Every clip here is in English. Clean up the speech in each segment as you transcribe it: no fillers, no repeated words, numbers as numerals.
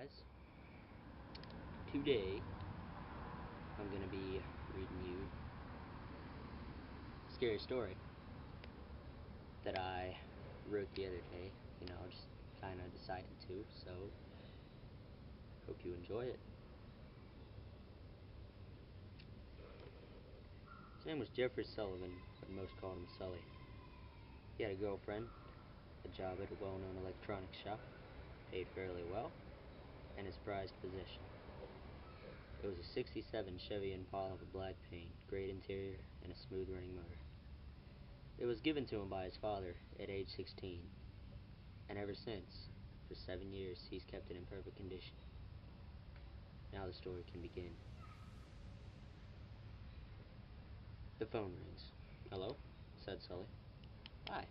guys. Today, I'm gonna be reading you a scary story that I wrote the other day. Just kinda decided to, so hope you enjoy it. His name was Jeffrey Sullivan, but most called him Sully. He had a girlfriend, a job at a well-known electronics shop, paid fairly well, and his prized possession. It was a '67 Chevy Impala with black paint, great interior, and a smooth running motor. It was given to him by his father at age 16, and ever since, for 7 years, he's kept it in perfect condition. Now the story can begin. The phone rings. "Hello?" said Sully. "Hi,"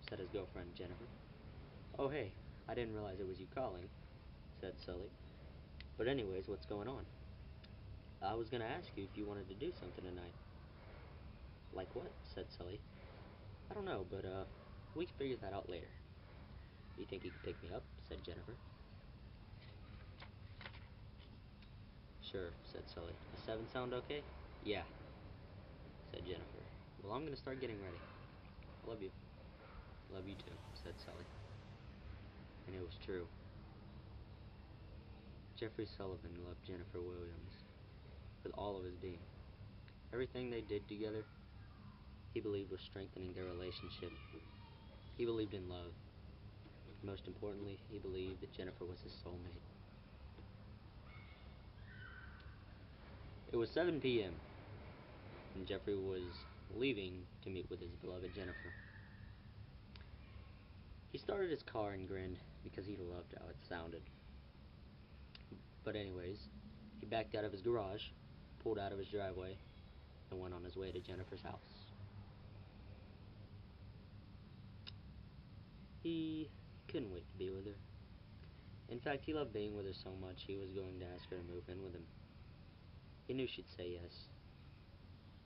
said his girlfriend Jennifer. "Oh hey, I didn't realize it was you calling," said Sully. "But anyways, what's going on?" "I was gonna ask you if you wanted to do something tonight." "Like what?" said Sully. "I don't know, but we can figure that out later." "You think you could pick me up?" said Jennifer. "Sure," said Sully. "A 7 sound okay?" "Yeah," said Jennifer. "Well, I'm gonna start getting ready. I love you." "Love you too," said Sully. And it was true. Jeffrey Sullivan loved Jennifer Williams with all of his being. Everything they did together, he believed was strengthening their relationship. He believed in love. Most importantly, he believed that Jennifer was his soulmate. It was 7 p.m., and Jeffrey was leaving to meet with his beloved Jennifer. He started his car and grinned because he loved how it sounded. But anyways, he backed out of his garage, pulled out of his driveway, and went on his way to Jennifer's house. He couldn't wait to be with her. In fact, he loved being with her so much he was going to ask her to move in with him. He knew she'd say yes,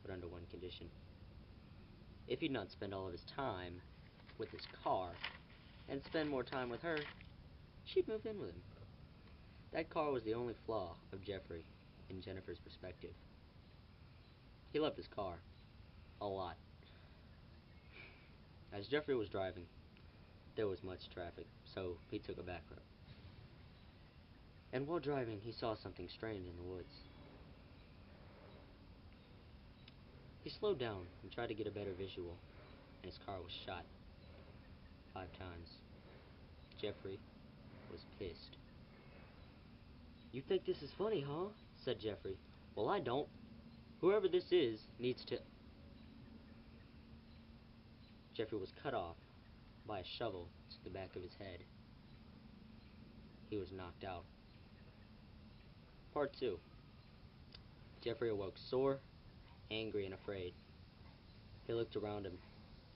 but under one condition. If he'd not spend all of his time with his car and spend more time with her, she'd move in with him. That car was the only flaw of Jeffrey in Jennifer's perspective. He loved his car a lot. As Jeffrey was driving, there was much traffic, so he took a back road. And while driving, he saw something strange in the woods. He slowed down and tried to get a better visual, and his car was shot 5 times. Jeffrey was pissed. "You think this is funny, huh?" said Jeffrey. "Well, I don't. Whoever this is needs to..." Jeffrey was cut off by a shovel to the back of his head. He was knocked out. Part 2. Jeffrey awoke sore, angry, and afraid. He looked around him,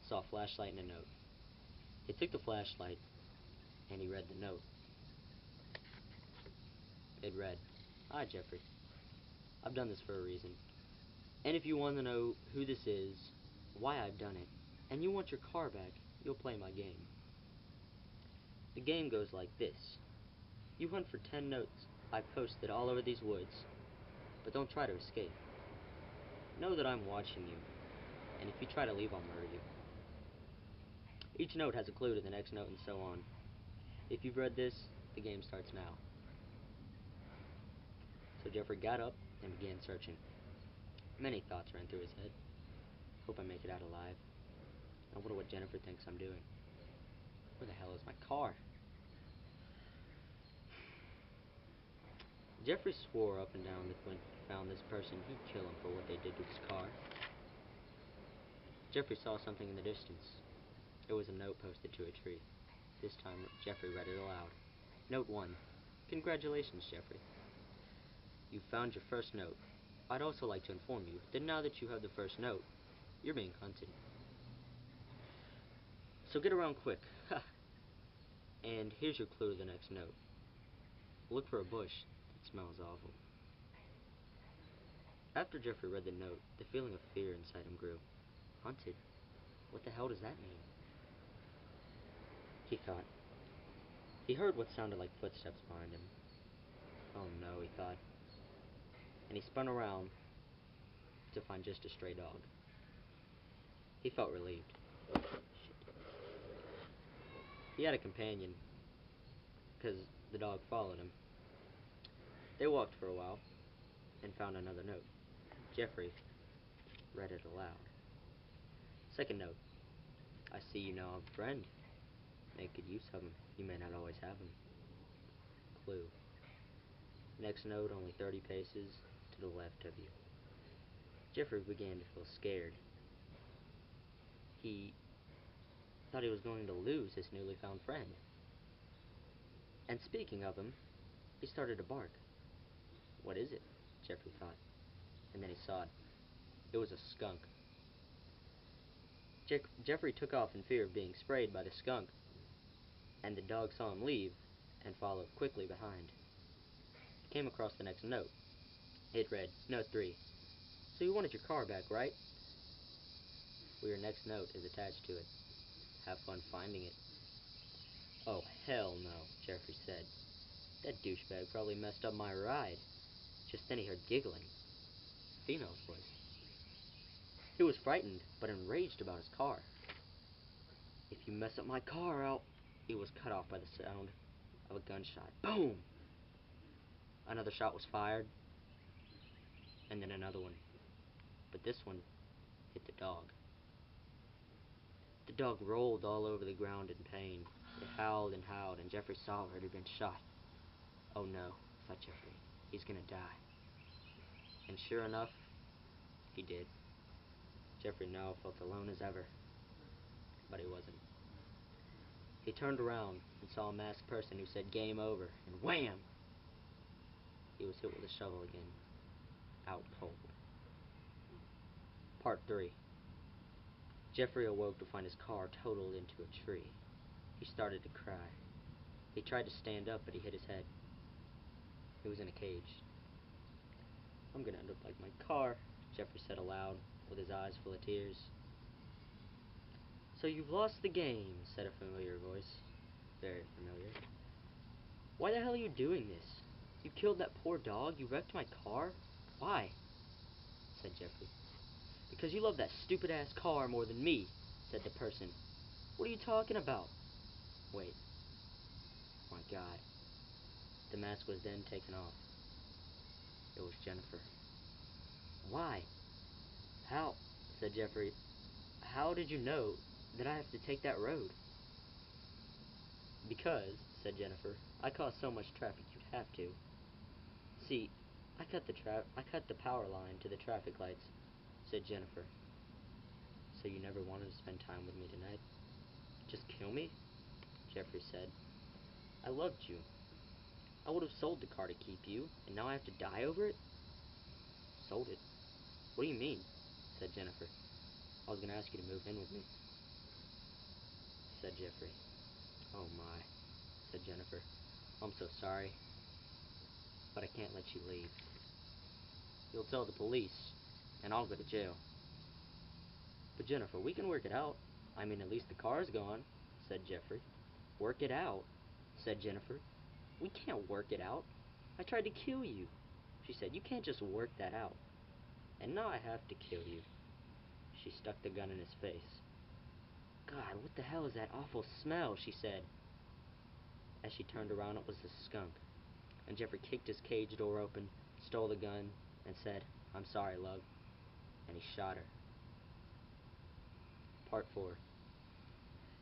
saw a flashlight and a note. He took the flashlight, and he read the note. It read, "Hi, Jeffrey. I've done this for a reason. And if you want to know who this is, why I've done it, and you want your car back, you'll play my game. The game goes like this. You hunt for 10 notes I've posted all over these woods, but don't try to escape. Know that I'm watching you, and if you try to leave, I'll murder you. Each note has a clue to the next note and so on. If you've read this, the game starts now." So Jeffrey got up and began searching. Many thoughts ran through his head. Hope I make it out alive. I wonder what Jennifer thinks I'm doing. Where the hell is my car? Jeffrey swore up and down that when he found this person, he'd kill him for what they did to his car. Jeffrey saw something in the distance. It was a note posted to a tree. This time, Jeffrey read it aloud. Note 1. Congratulations, Jeffrey. You found your first note. I'd also like to inform you that now that you have the first note, you're being hunted. So get around quick. Ha! And here's your clue to the next note. Look for a bush that smells awful. After Jeffrey read the note, the feeling of fear inside him grew. Hunted? What the hell does that mean? He thought. He heard what sounded like footsteps behind him. Oh no, he thought, and he spun around to find just a stray dog. He felt relieved. He had a companion, because the dog followed him. They walked for a while, and found another note. Jeffrey read it aloud. Second note. I see you now have a friend. Make good use of him. You may not always have him. Clue. Next note, only 30 paces to the left of you. Jeffrey began to feel scared. He thought he was going to lose his newly found friend. And speaking of him, he started to bark. What is it? Jeffrey thought. And then he saw it. It was a skunk. Jeffrey took off in fear of being sprayed by the skunk, and the dog saw him leave and followed quickly behind. He came across the next note. It read, Note 3. So you wanted your car back, right? Well, your next note is attached to it. Have fun finding it. Oh, hell no, Jeffrey said. That douchebag probably messed up my ride. Just then he heard giggling. A female's voice. He was frightened, but enraged about his car. If you mess up my car, He was cut off by the sound of a gunshot. Boom! Another shot was fired, and then another one. But this one hit the dog. The dog rolled all over the ground in pain. It howled, and Jeffrey saw where it had been shot. Oh no, thought Jeffrey. He's gonna die. And sure enough, he did. Jeffrey now felt alone as ever. But he wasn't. He turned around and saw a masked person who said game over, and wham! He was hit with a shovel again. Out cold. Part 3. Jeffrey awoke to find his car totaled into a tree. He started to cry. He tried to stand up, but he hit his head. He was in a cage. I'm gonna end up like my car, Jeffrey said aloud, with his eyes full of tears. So you've lost the game, said a familiar voice. Very familiar. Why the hell are you doing this? You killed that poor dog? You wrecked my car? Why? Said Jeffrey. Because you love that stupid-ass car more than me, said the person. What are you talking about? Wait. My God. The mask was then taken off. It was Jennifer. Why? How? Said Jeffrey. How did you know that I have to take that road? Because, said Jennifer, I cause so much traffic you'd have to. See, I cut the power line to the traffic lights, said Jennifer. So you never wanted to spend time with me tonight? Just kill me? Jeffrey said. I loved you. I would have sold the car to keep you, and now I have to die over it? Sold it? What do you mean? Said Jennifer. I was going to ask you to move in with me, said Jeffrey. Oh my, said Jennifer. I'm so sorry, but I can't let you leave. You'll tell the police, and I'll go to jail. But Jennifer, we can work it out. I mean, at least the car's gone, said Jeffrey. Work it out, said Jennifer. We can't work it out. I tried to kill you. She said, you can't just work that out. And now I have to kill you. She stuck the gun in his face. God, what the hell is that awful smell, she said. As she turned around, it was the skunk. And Jeffrey kicked his cage door open, stole the gun, and said, I'm sorry, love. And he shot her. Part 4.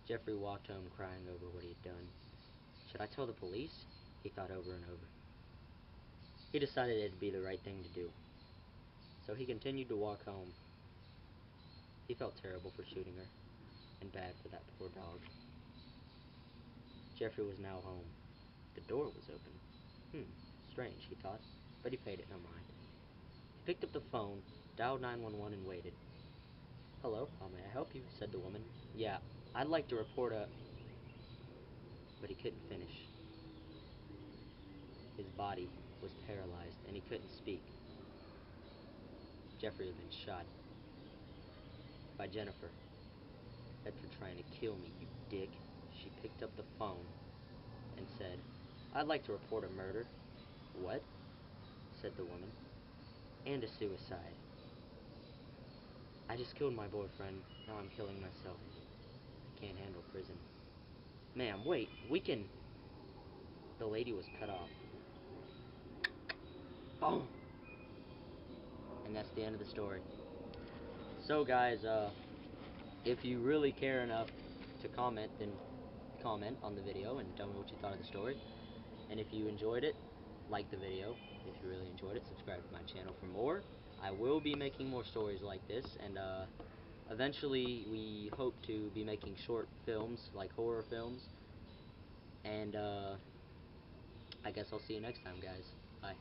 Jeffrey walked home crying over what he had done. Should I tell the police? He thought over and over. He decided it would be the right thing to do. So he continued to walk home. He felt terrible for shooting her, and bad for that poor dog. Jeffrey was now home. The door was open. Strange, he thought, but he paid it no mind. He picked up the phone, dialed 911, and waited. Hello, how may I help you? Said the woman. Yeah, I'd like to report a... But he couldn't finish. His body was paralyzed, and he couldn't speak. Jeffrey had been shot. By Jennifer. Said for trying to kill me, you dick. She picked up the phone and said, "I'd like to report a murder." "What?" said the woman. "And a suicide. I just killed my boyfriend. Now I'm killing myself. I can't handle prison." "Ma'am, wait. We can..." The lady was cut off. Boom! And that's the end of the story. So guys, if you really care enough to comment, then comment on the video and tell me what you thought of the story. And if you enjoyed it, like the video. If you really enjoyed it, subscribe to my channel for more. I will be making more stories like this, and eventually we hope to be making short films, like horror films. And I guess I'll see you next time, guys. Bye.